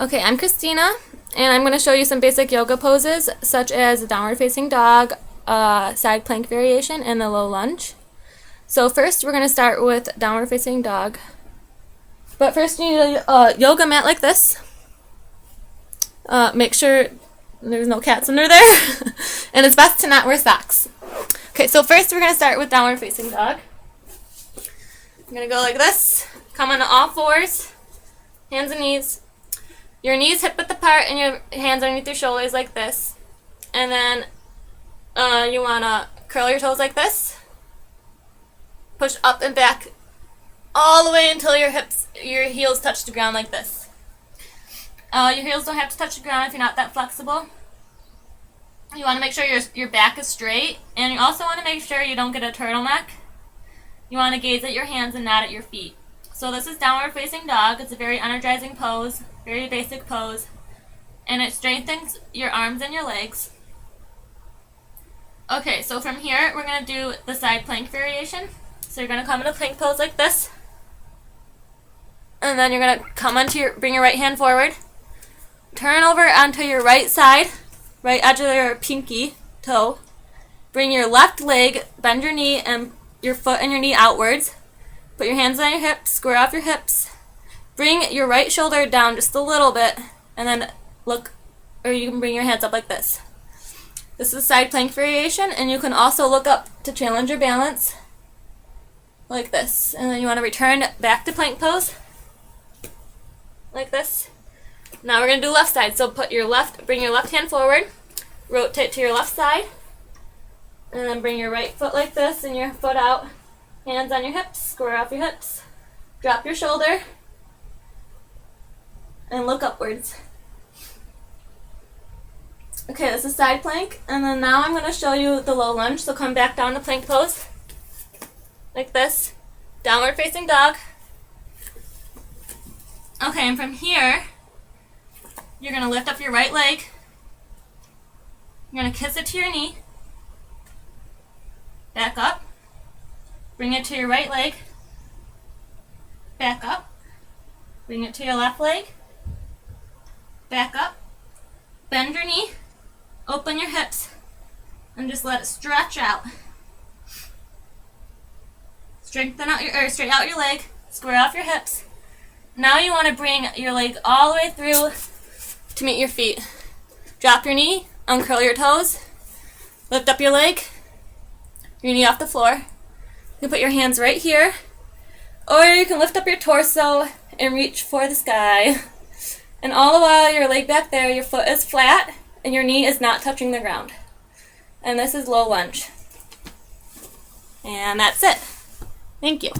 Okay, I'm Christina, and I'm going to show you some basic yoga poses, such as the downward facing dog, side plank variation, and the low lunge. So first, we're going to start with downward facing dog. But first, you need a yoga mat like this. Make sure there's no cats under there, and it's best to not wear socks. Okay, so first, we're going to start with downward facing dog. I'm going to go like this, come on all fours, hands and knees. Your knees hip width apart and your hands underneath your shoulders like this. And then you want to curl your toes like this. Push up and back all the way until your heels touch the ground like this. Your heels don't have to touch the ground if you're not that flexible. You want to make sure your back is straight, and you also want to make sure you don't get a turtleneck. You want to gaze at your hands and not at your feet. So this is downward facing dog. It's a very energizing pose, very basic pose, and it strengthens your arms and your legs. Okay, so from here we're going to do the side plank variation. So you're going to come into plank pose like this, and then you're going to come onto bring your right hand forward, turn over onto your right side, right edge of your pinky toe, bring your left leg, bend your knee and your foot and your knee outwards. Put your hands on your hips, square off your hips. Bring your right shoulder down just a little bit, and then look, or you can bring your hands up like this. This is side plank variation, and you can also look up to challenge your balance, like this. And then you want to return back to plank pose, like this. Now we're going to do left side, so bring your left hand forward, rotate to your left side, and then bring your right foot like this, and your foot out. Hands on your hips, square off your hips, drop your shoulder, and look upwards. Okay, this is side plank, and then now I'm going to show you the low lunge, so come back down to plank pose, like this, downward facing dog. Okay, and from here, you're going to lift up your right leg, you're going to kiss it to your knee, back up, bring it to your right leg, back up, bring it to your left leg, back up, bend your knee, open your hips, and just let it stretch out. Straighten out your leg, square off your hips. Now you want to bring your leg all the way through to meet your feet. Drop your knee, uncurl your toes, lift up your leg, your knee off the floor. You can put your hands right here, or you can lift up your torso and reach for the sky. And all the while, your leg back there, your foot is flat, and your knee is not touching the ground. And this is low lunge. And that's it. Thank you.